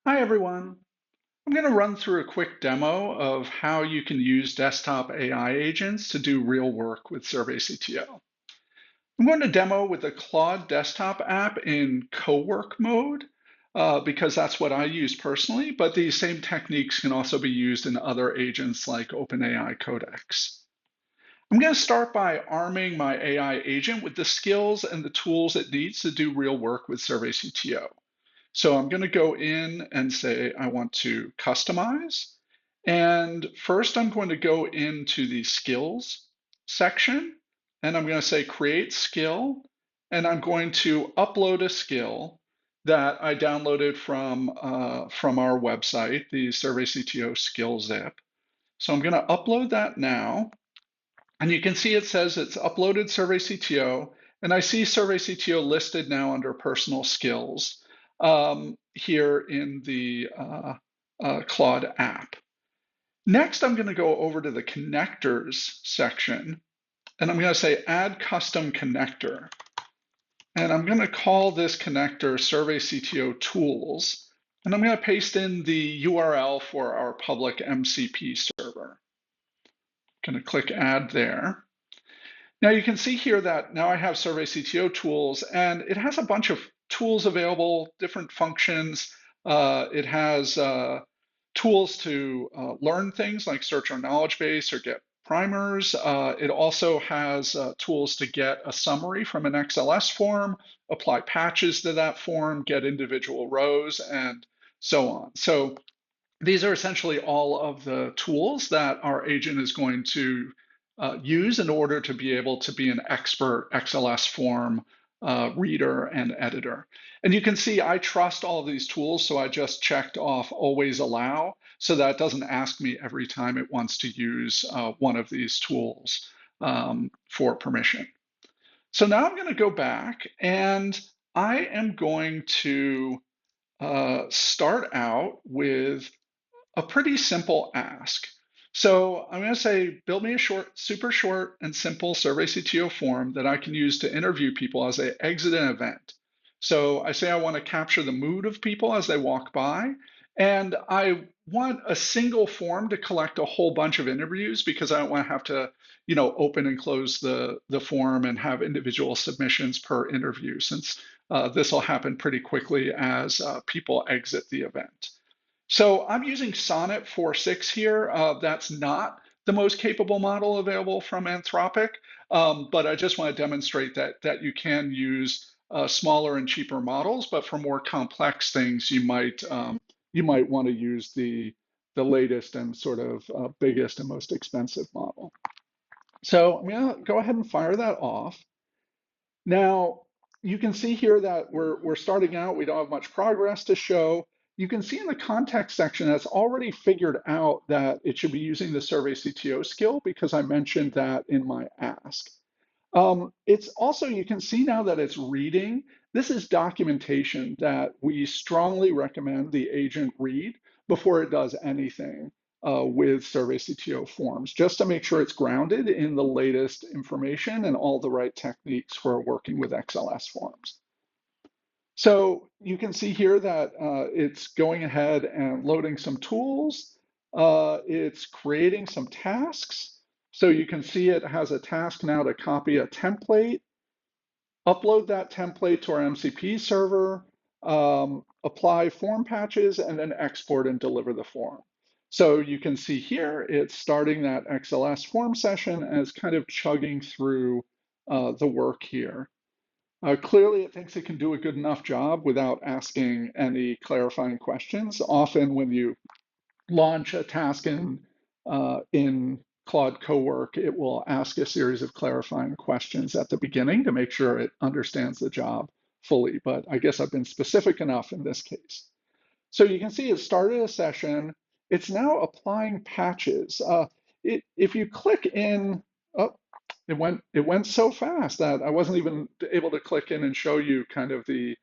Hi everyone. I'm going to run through a quick demo of how you can use desktop AI agents to do real work with SurveyCTO. I'm going to demo with the Claude desktop app in co-work mode because that's what I use personally, but these same techniques can also be used in other agents like OpenAI Codex. I'm going to start by arming my AI agent with the skills and the tools it needs to do real work with SurveyCTO. So I'm going to go in and say I want to customize. And first I'm going to go into the skills section and I'm going to say create skill. And I'm going to upload a skill that I downloaded from our website, the SurveyCTO skill zip. So I'm going to upload that now. And you can see it says it's uploaded SurveyCTO, and I see SurveyCTO listed now under personal skills here in the Claude app. Next, I'm going to go over to the connectors section, and I'm going to say add custom connector. And I'm going to call this connector SurveyCTO tools, and I'm going to paste in the URL for our public MCP server. I'm going to click add there. Now you can see here that now I have SurveyCTO tools, and it has a bunch of tools available, different functions. It has tools to learn things like search our knowledge base or get primers. It also has tools to get a summary from an XLS form, apply patches to that form, get individual rows, and so on. So these are essentially all of the tools that our agent is going to use in order to be able to be an expert XLS form reader and editor. And you can see I trust all of these tools, so I just checked off always allow, so that doesn't ask me every time it wants to use one of these tools for permission. So now I'm going to go back and I am going to start out with a pretty simple ask. So I'm going to say, build me a super short and simple SurveyCTO form that I can use to interview people as they exit an event. So I say I want to capture the mood of people as they walk by, and I want a single form to collect a whole bunch of interviews because I don't want to have to, open and close the form and have individual submissions per interview, since this will happen pretty quickly as people exit the event. So I'm using Sonnet 4.6 here. That's not the most capable model available from Anthropic, but I just want to demonstrate that you can use smaller and cheaper models, but for more complex things, you might want to use the latest and sort of biggest and most expensive model. So I'm going to go ahead and fire that off. Now, you can see here that we're starting out, we don't have much progress to show. You can see in the context section that's already figured out that it should be using the SurveyCTO skill because I mentioned that in my ask. It's also, you can see now that it's reading. This is documentation that we strongly recommend the agent read before it does anything with SurveyCTO forms, just to make sure it's grounded in the latest information and all the right techniques for working with XLS forms. So you can see here that it's going ahead and loading some tools. It's creating some tasks. So you can see it has a task now to copy a template, upload that template to our MCP server, apply form patches, and then export and deliver the form. So you can see here, it's starting that XLS form session and it's kind of chugging through the work here. Clearly, it thinks it can do a good enough job without asking any clarifying questions. Often when you launch a task in Claude Cowork, it will ask a series of clarifying questions at the beginning to make sure it understands the job fully. But I guess I've been specific enough in this case. So you can see it started a session. It's now applying patches. If you click in, oh, it went so fast that I wasn't even able to click in and show you kind of the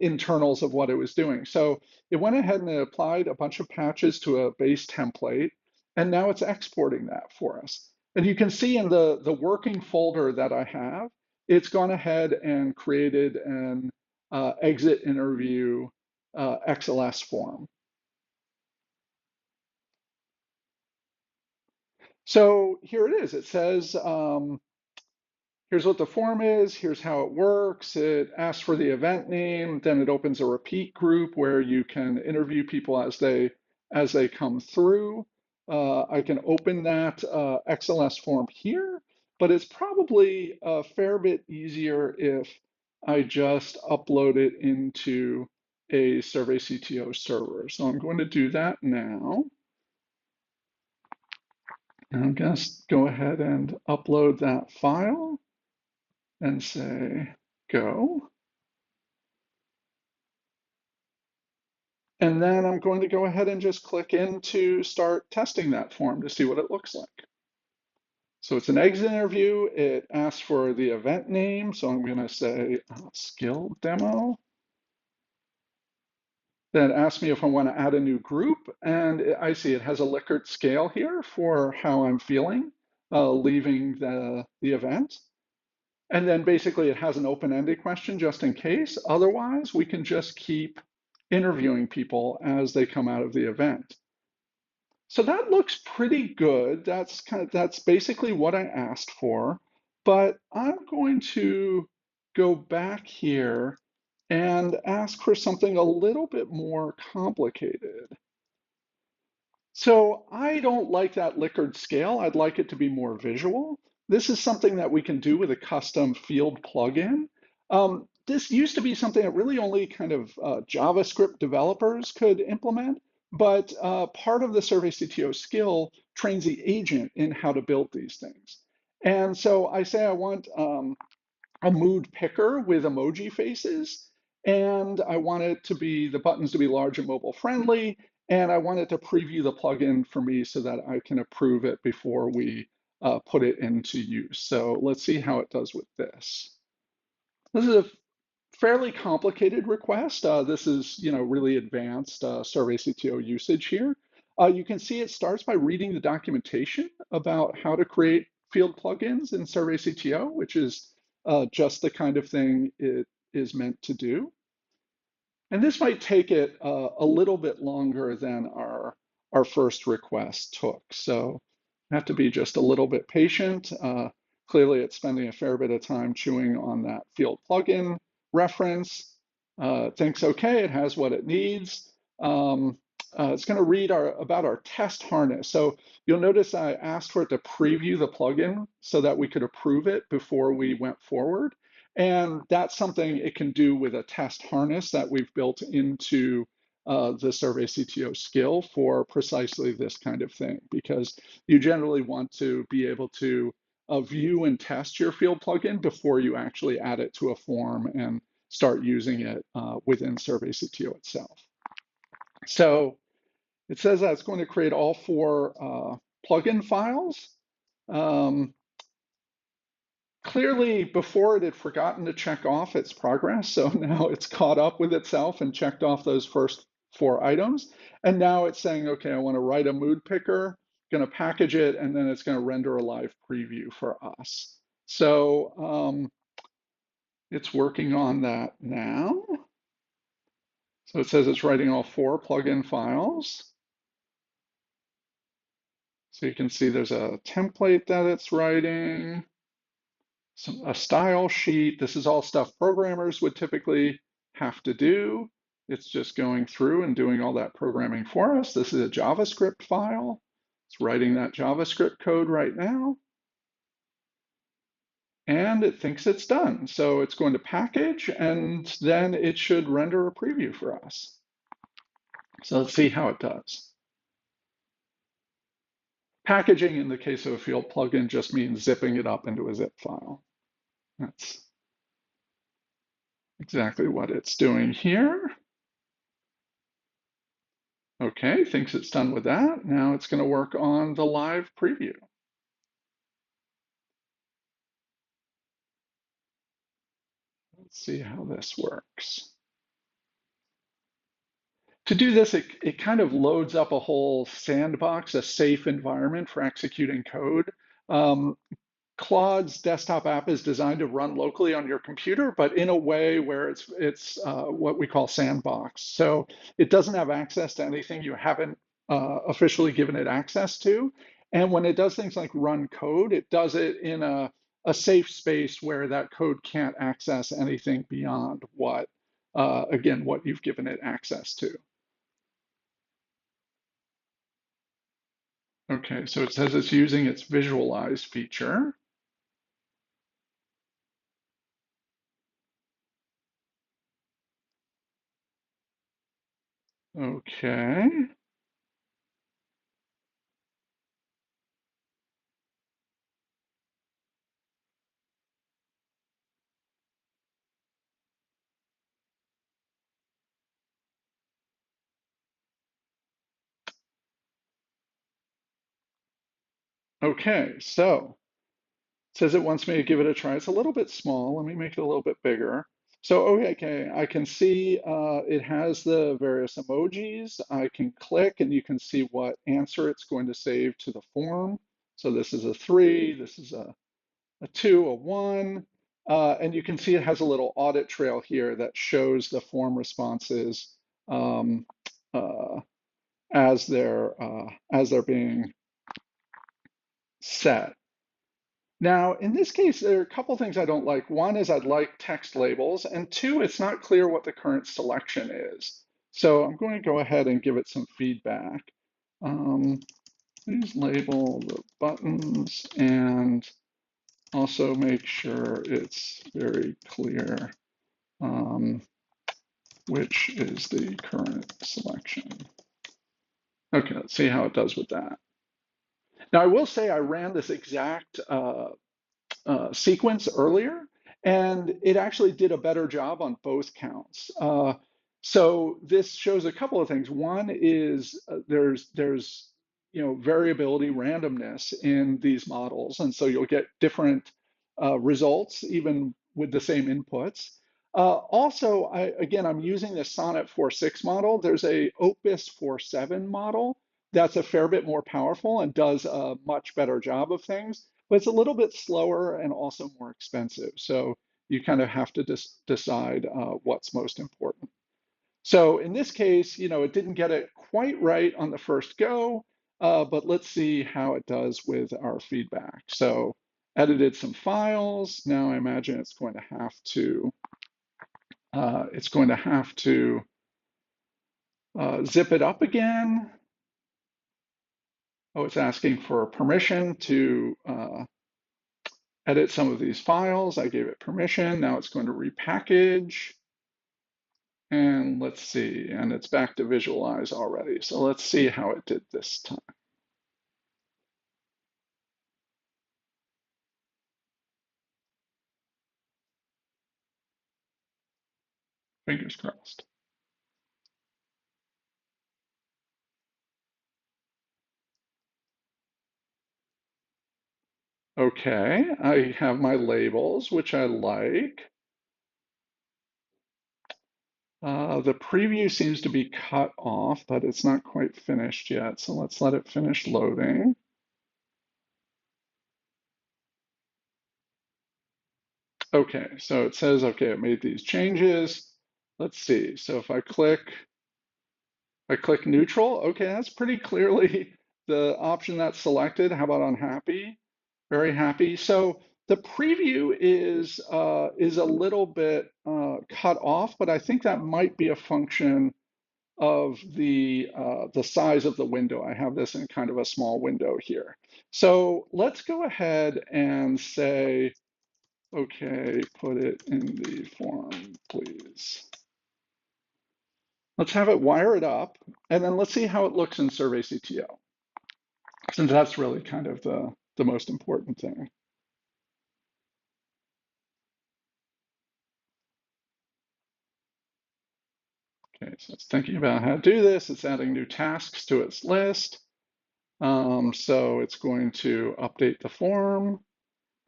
internals of what it was doing. So it went ahead and it applied a bunch of patches to a base template, and now it's exporting that for us. And you can see in the working folder that I have, it's gone ahead and created an exit interview XLS form. So here it is. It says, here's what the form is, here's how it works. It asks for the event name, then it opens a repeat group where you can interview people as they come through. I can open that XLS form here, but it's probably a fair bit easier if I just upload it into a SurveyCTO server. So I'm going to do that now. I'm going to go ahead and upload that file and say go. And then I'm going to go ahead and just click in to start testing that form to see what it looks like. So it's an exit interview. It asks for the event name. So I'm going to say skill demo. Then it asks me if I want to add a new group. And I see it has a Likert scale here for how I'm feeling leaving the event. And then basically it has an open-ended question just in case. Otherwise, we can just keep interviewing people as they come out of the event. So that looks pretty good. That's basically what I asked for. But I'm going to go back here and ask for something a little bit more complicated. So I don't like that Likert scale. I'd like it to be more visual. This is something that we can do with a custom field plugin. This used to be something that really only kind of JavaScript developers could implement, but part of the SurveyCTO skill trains the agent in how to build these things. And so I say I want a mood picker with emoji faces, and I want it to be the buttons to be large and mobile friendly, and I want it to preview the plugin for me so that I can approve it before we put it into use. So let's see how it does with this. This is a fairly complicated request. This is, really advanced SurveyCTO usage here. You can see it starts by reading the documentation about how to create field plugins in SurveyCTO, which is just the kind of thing it is meant to do. And this might take it a little bit longer than our first request took. So you have to be just a little bit patient. Clearly, it's spending a fair bit of time chewing on that field plugin reference. Thinks, okay, it has what it needs. It's going to read about our test harness. So you'll notice I asked for it to preview the plugin so that we could approve it before we went forward. And that's something it can do with a test harness that we've built into the SurveyCTO skill for precisely this kind of thing, because you generally want to be able to view and test your field plugin before you actually add it to a form and start using it within SurveyCTO itself. So it says that it's going to create all 4 plugin files. Clearly, before it had forgotten to check off its progress, so now it's caught up with itself and checked off those first 4 items. And now it's saying, okay, I want to write a mood picker, going to package it, and then it's going to render a live preview for us. So it's working on that now. So it says it's writing all 4 plugin files. So you can see there's a template that it's writing, a style sheet. This is all stuff programmers would typically have to do. It's just going through and doing all that programming for us. This is a JavaScript file. It's writing that JavaScript code right now. And it thinks it's done. So it's going to package, and then it should render a preview for us. So let's see how it does. Packaging in the case of a field plugin just means zipping it up into a zip file. That's exactly what it's doing here. Okay, thinks it's done with that. Now it's going to work on the live preview. Let's see how this works. To do this, it kind of loads up a whole sandbox, a safe environment for executing code. Claude's desktop app is designed to run locally on your computer, but in a way where it's what we call sandbox. So it doesn't have access to anything you haven't officially given it access to. And when it does things like run code, it does it in a safe space where that code can't access anything beyond what, again, what you've given it access to. Okay, so it says it's using its visualize feature. Okay. Okay, so it says it wants me to give it a try. It's a little bit small. Let me make it a little bit bigger. So, okay, I can see it has the various emojis. I can click and you can see what answer it's going to save to the form. So this is a 3, this is a 2, a 1. And you can see it has a little audit trail here that shows the form responses um, uh, as they're being set. Now, in this case, there are a couple things I don't like. One is I'd like text labels, and two, it's not clear what the current selection is. So I'm going to go ahead and give it some feedback. Please label the buttons and also make sure it's very clear which is the current selection. Okay, let's see how it does with that. Now, I will say I ran this exact sequence earlier, and it actually did a better job on both counts. So this shows a couple of things. One is there's variability, randomness in these models, and so you'll get different results even with the same inputs. Also, again, I'm using the Sonnet 4.6 model. There's a Opus 4.7 model that's a fair bit more powerful and does a much better job of things, but it's a little bit slower and also more expensive. So you kind of have to decide what's most important. So in this case, it didn't get it quite right on the first go, but let's see how it does with our feedback. So edited some files. Now I imagine it's going to have to zip it up again. Oh, it's asking for permission to edit some of these files. I gave it permission. Now it's going to repackage. And let's see, and it's back to visualize already. So let's see how it did this time. Fingers crossed. Okay, I have my labels, which I like. The preview seems to be cut off, but it's not quite finished yet. So let's let it finish loading. Okay, so it says, okay, it made these changes. Let's see. So if I click neutral, okay, that's pretty clearly the option that's selected. How about unhappy? Very happy. So the preview is a little bit cut off, but I think that might be a function of the size of the window. I have this in kind of a small window here. So let's go ahead and say, okay, put it in the form, please. Let's have it wire it up, and then let's see how it looks in SurveyCTO, since that's really kind of the most important thing. Okay, so it's thinking about how to do this. It's adding new tasks to its list. So it's going to update the form.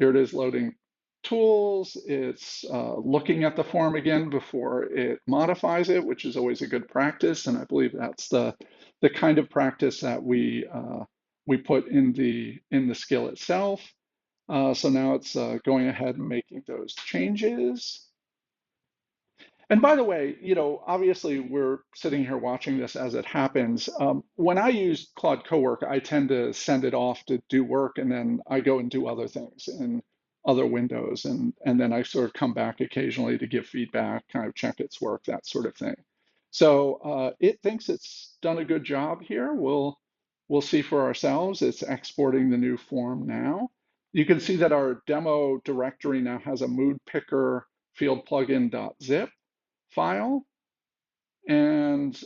Here it is loading tools. It's looking at the form again before it modifies it, which is always a good practice. And I believe that's the kind of practice that we put in the skill itself. So now it's going ahead and making those changes. And by the way, obviously we're sitting here watching this as it happens. When I use Claude Cowork, I tend to send it off to do work, and then I go and do other things in other windows, and then I sort of come back occasionally to give feedback, kind of check its work, that sort of thing. So it thinks it's done a good job here. We'll see for ourselves. It's exporting the new form now. You can see that our demo directory now has a mood picker field plugin.zip file. And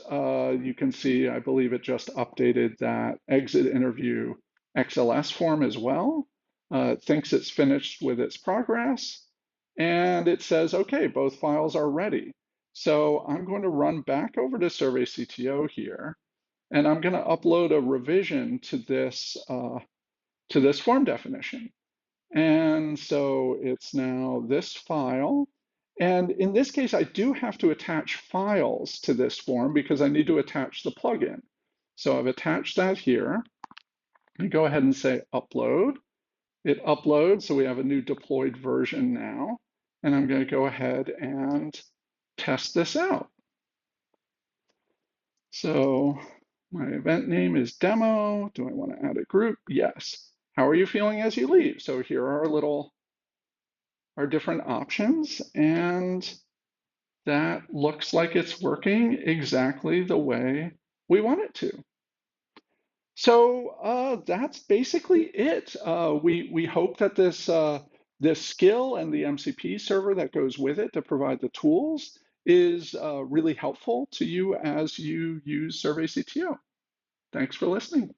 you can see, I believe it just updated that exit interview XLS form as well. It thinks it's finished with its progress. And it says, OK, both files are ready. So I'm going to run back over to SurveyCTO here. And I'm going to upload a revision to this form definition. And so it's now this file. And in this case, I do have to attach files to this form because I need to attach the plugin. So I've attached that here. I go ahead and say upload. It uploads, so we have a new deployed version now. And I'm going to go ahead and test this out. So my event name is demo. Do I want to add a group? Yes. How are you feeling as you leave? So here are our different options, and that looks like it's working exactly the way we want it to. So that's basically it. We hope that this skill and the MCP server that goes with it to provide the tools is really helpful to you as you use SurveyCTO. Thanks for listening.